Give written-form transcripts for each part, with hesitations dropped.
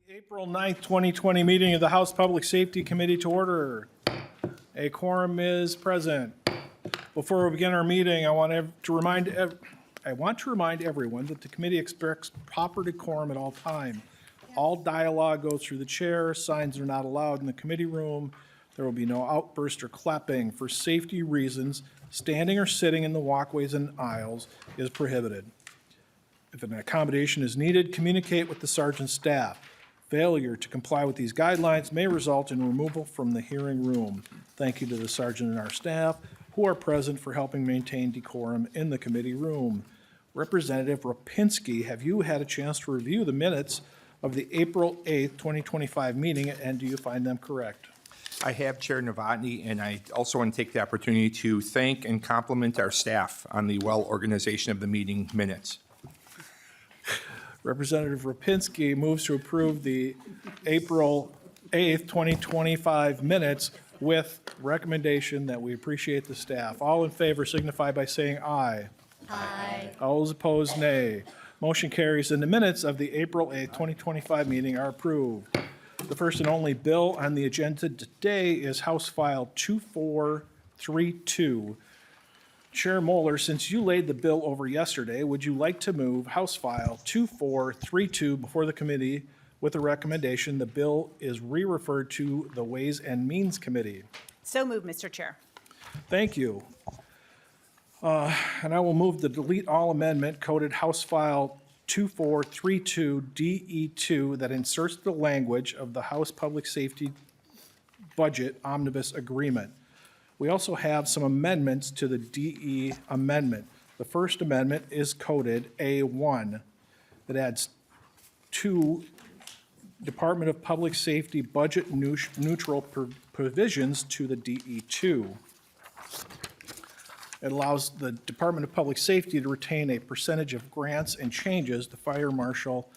April 9th, 2020 meeting of the House Public Safety Committee to order. A quorum is present. Before we begin our meeting, I want to remind everyone that the committee expects proper decorum at all time. All dialogue goes through the chair. Signs are not allowed in the committee room. There will be no outburst or clapping. For safety reasons, standing or sitting in the walkways and aisles is prohibited. If an accommodation is needed, communicate with the sergeant's staff. Failure to comply with these guidelines may result in removal from the hearing room. Thank you to the sergeant and our staff who are present for helping maintain decorum in the committee room. Representative Rapinski, have you had a chance to review the minutes of the April 8th, 2025 meeting, and do you find them correct? I have, Chair Novotny, and I also want to take the opportunity to thank and compliment our staff on the well organization of the meeting minutes. Representative Rapinski moves to approve the April 8th, 2025 minutes with recommendation that we appreciate the staff. All in favor signify by saying aye. Aye. All those opposed, nay. Motion carries, and the minutes of the April 8th, 2025 meeting are approved. The first and only bill on the agenda today is House File 2432. Chair Moeller, since you laid the bill over yesterday, would you like to move House File 2432 before the committee with a recommendation the bill is re-referred to the Ways and Means Committee? So moved, Mr. Chair. Thank you. And I will move the delete all amendment coded House File 2432 DE2 that inserts the language of the House Public Safety Budget Omnibus Agreement. We also have some amendments to the DE amendment. The first amendment is coded A1 that adds two Department of Public Safety budget neutral provisions to the DE2. It allows the Department of Public Safety to retain a percentage of grants and changes the fire marshal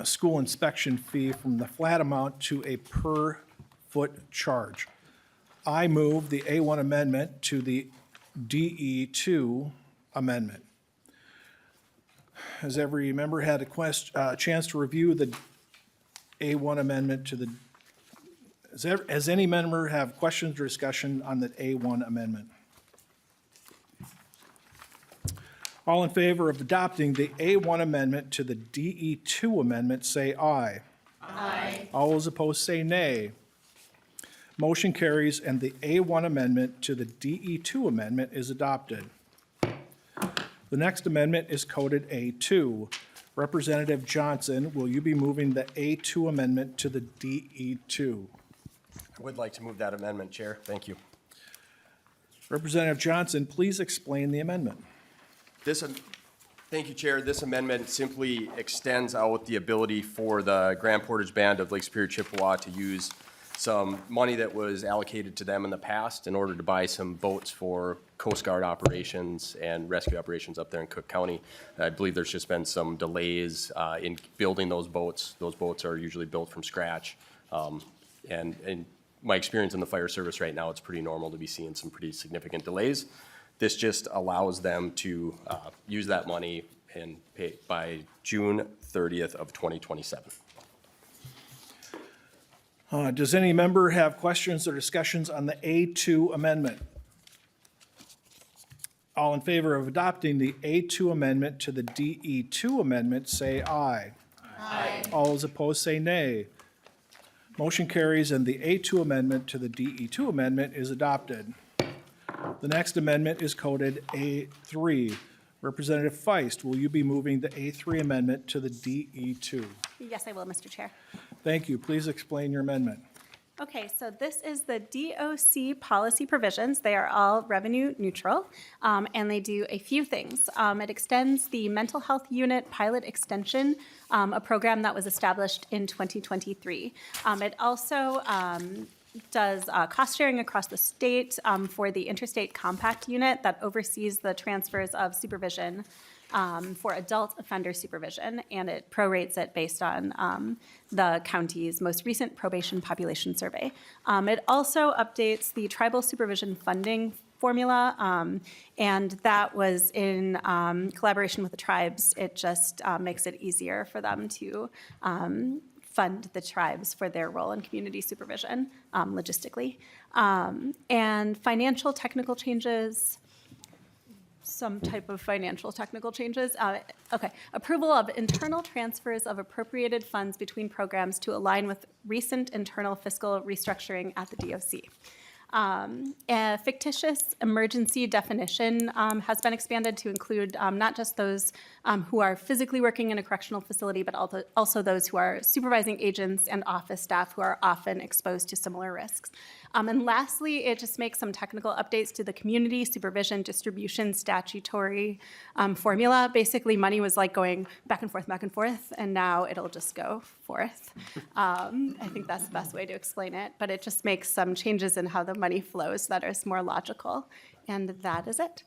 school inspection fee from the flat amount to a per foot charge. I move the A1 amendment to the DE2 amendment. Has every member had a chance to review the A1 amendment to the, has any member have questions or discussion on the A1 amendment? All in favor of adopting the A1 amendment to the DE2 amendment, say aye. Aye. All those opposed say nay. Motion carries, and the A1 amendment to the DE2 amendment is adopted. The next amendment is coded A2. Representative Johnson, will you be moving the A2 amendment to the DE2? I would like to move that amendment, Chair. Thank you. Representative Johnson, please explain the amendment. Thank you, Chair. This amendment simply extends out the ability for the Grand Portage Band of Lake Superior Chippewa to use some money that was allocated to them in the past in order to buy some boats for Coast Guard operations and rescue operations up there in Cook County. I believe there's just been some delays in building those boats. Those boats are usually built from scratch. And in my experience in the fire service right now, it's pretty normal to be seeing some pretty significant delays. This just allows them to use that money and pay by June 30th of 2027. Does any member have questions or discussions on the A2 amendment? All in favor of adopting the A2 amendment to the DE2 amendment, say aye. Aye. All those opposed say nay. Motion carries, and the A2 amendment to the DE2 amendment is adopted. The next amendment is coded A3. Representative Feist, will you be moving the A3 amendment to the DE2? Yes, I will, Mr. Chair. Thank you. Please explain your amendment. Okay, so this is the DOC policy provisions. They are all revenue neutral, and they do a few things. It extends the mental health unit pilot extension, a program that was established in 2023. It also does cost sharing across the state for the interstate compact unit that oversees the transfers of supervision for adult offender supervision, and it prorates it based on the county's most recent probation population survey. It also updates the tribal supervision funding formula, and that was in collaboration with the tribes. It just makes it easier for them to fund the tribes for their role in community supervision logistically. And financial technical changes, some type of financial technical changes. Okay, approval of internal transfers of appropriated funds between programs to align with recent internal fiscal restructuring at the DOC. A fictitious emergency definition has been expanded to include not just those who are physically working in a correctional facility, but also those who are supervising agents and office staff who are often exposed to similar risks. And lastly, it just makes some technical updates to the community supervision distribution statutory formula. Basically, money was like going back and forth, and now it'll just go forth. I think that's the best way to explain it, but it just makes some changes in how the money flows that is more logical, and that is it.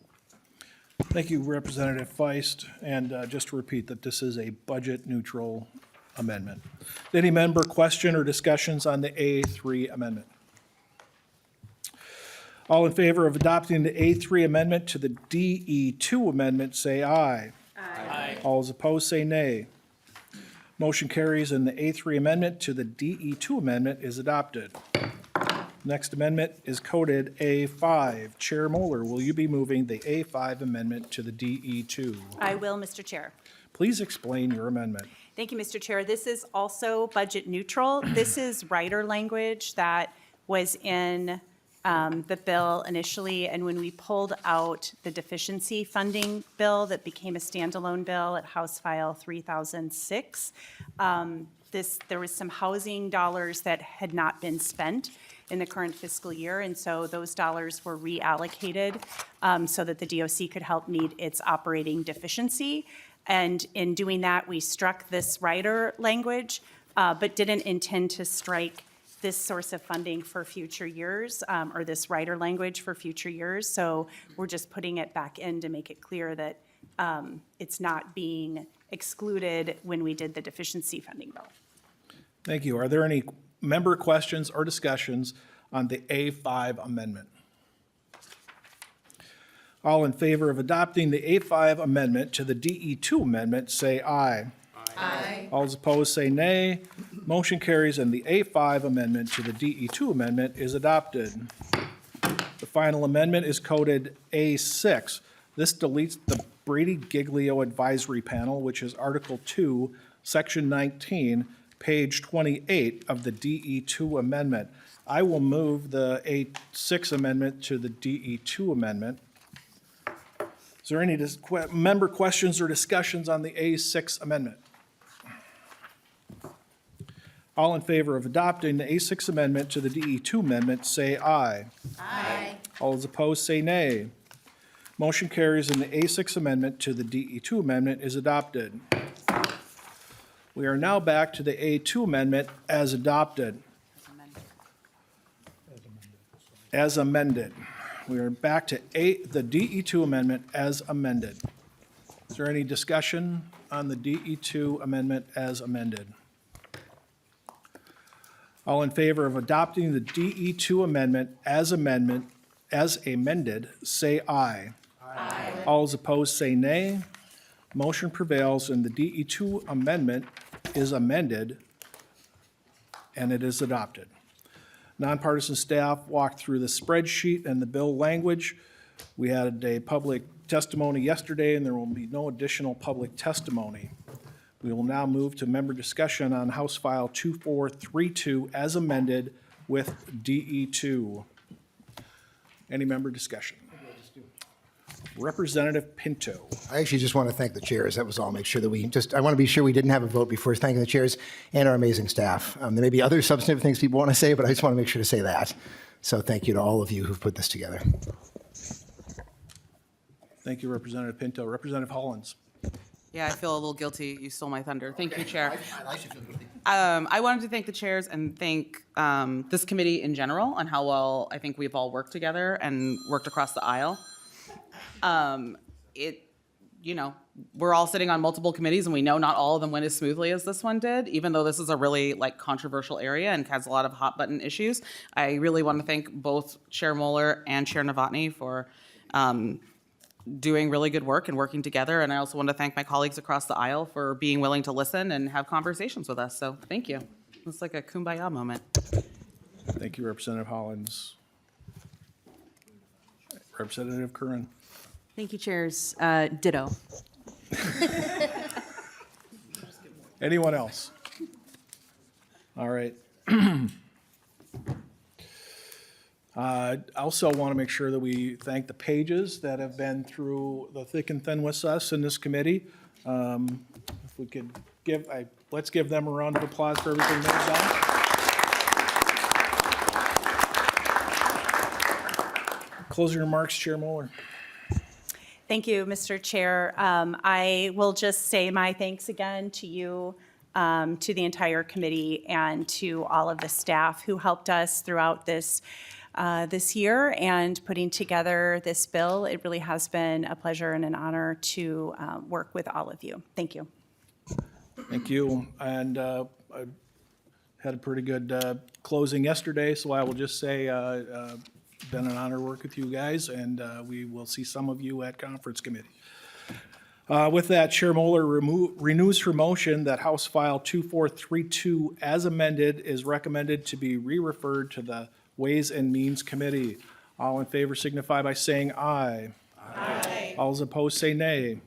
Thank you, Representative Feist. And just to repeat that this is a budget-neutral amendment. Any member question or discussions on the A3 amendment? All in favor of adopting the A3 amendment to the DE2 amendment, say aye. Aye. All opposed, say nay. Motion carries and the A3 amendment to the DE2 amendment is adopted. Next amendment is coded A5. Chair Moeller, will you be moving the A5 amendment to the DE2? I will, Mr. Chair. Please explain your amendment. Thank you, Mr. Chair. This is also budget neutral. This is rider language that was in the bill initially, and when we pulled out the deficiency funding bill that became a standalone bill at House File 3006, there was some housing dollars that had not been spent in the current fiscal year, and so those dollars were reallocated so that the DOC could help meet its operating deficiency. And in doing that, we struck this rider language, but didn't intend to strike this source of funding for future years, or this rider language for future years. So we're just putting it back in to make it clear that it's not being excluded when we did the deficiency funding bill. Thank you. Are there any member questions or discussions on the A5 amendment? All in favor of adopting the A5 amendment to the DE2 amendment, say aye. Aye. All opposed, say nay. Motion carries and the A5 amendment to the DE2 amendment is adopted. The final amendment is coded A6. This deletes the Brady-Giglio Advisory Panel, which is Article 2, Section 19, page 28 of the DE2 amendment. I will move the A6 amendment to the DE2 amendment. Is there any member questions or discussions on the A6 amendment? All in favor of adopting the A6 amendment to the DE2 amendment, say aye. Aye. All those opposed, say nay. Motion carries and the A6 amendment to the DE2 amendment is adopted. We are now back to the A2 amendment as adopted. As amended. We are back to the DE2 amendment as amended. Is there any discussion on the DE2 amendment as amended? All in favor of adopting the DE2 amendment as amended, say aye. Aye. All those opposed, say nay. Motion prevails and the DE2 amendment is amended and it is adopted. Nonpartisan staff walked through the spreadsheet and the bill language. We had a public testimony yesterday and there will be no additional public testimony. We will now move to member discussion on House File 2432 as amended with DE2. Any member discussion? Representative Pinto. I actually just want to thank the chairs. That was all. Make sure that I want to be sure we didn't have a vote before thanking the chairs and our amazing staff. There may be other substantive things people want to say, but I just want to make sure to say that. So thank you to all of you who've put this together. Thank you, Representative Pinto. Representative Hollins. Yeah, I feel a little guilty. You stole my thunder. Thank you, Chair. I should feel guilty. I wanted to thank the chairs and thank this committee in general on how well I think we've all worked together and worked across the aisle. We're all sitting on multiple committees and we know not all of them went as smoothly as this one did, even though this is a really controversial area and has a lot of hot button issues. I really want to thank both Chair Moeller and Chair Novotny for doing really good work and working together. And I also want to thank my colleagues across the aisle for being willing to listen and have conversations with us. So thank you. It's like a kumbaya moment. Thank you, Representative Hollins. Representative Curran. Thank you, Chairs. Ditto. Anyone else? All right. I also want to make sure that we thank the pages that have been through the thick and thin with us in this committee. If we could let's give them a round of applause for everything they've done. Closing remarks, Chair Moeller. Thank you, Mr. Chair. I will just say my thanks again to you, to the entire committee, and to all of the staff who helped us throughout this year and putting together this bill. It really has been a pleasure and an honor to work with all of you. Thank you. Thank you. And I had a pretty good closing yesterday, so I will just say been an honor to work with you guys, and we will see some of you at conference committee. With that, Chair Moeller renews her motion that House File 2432 as amended is recommended to be re-referred to the Ways and Means Committee. All in favor signify by saying aye. Aye. All those opposed say nay.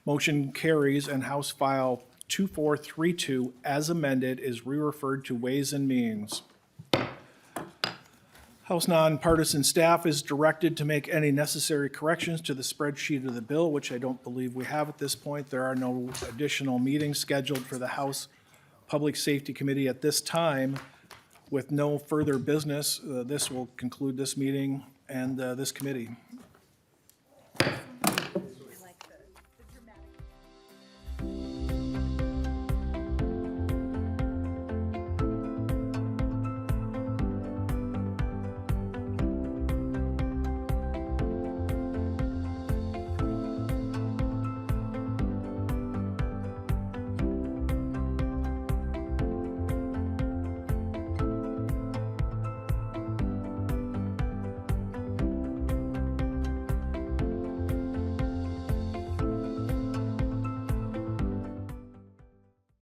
Motion carries, and House File 2432 as amended is re-referred to Ways and Means. House nonpartisan staff is directed to make any necessary corrections to the spreadsheet of the bill, which I don't believe we have at this point. There are no additional meetings scheduled for the House Public Safety Committee at this time. With no further business, this will conclude this meeting and this committee.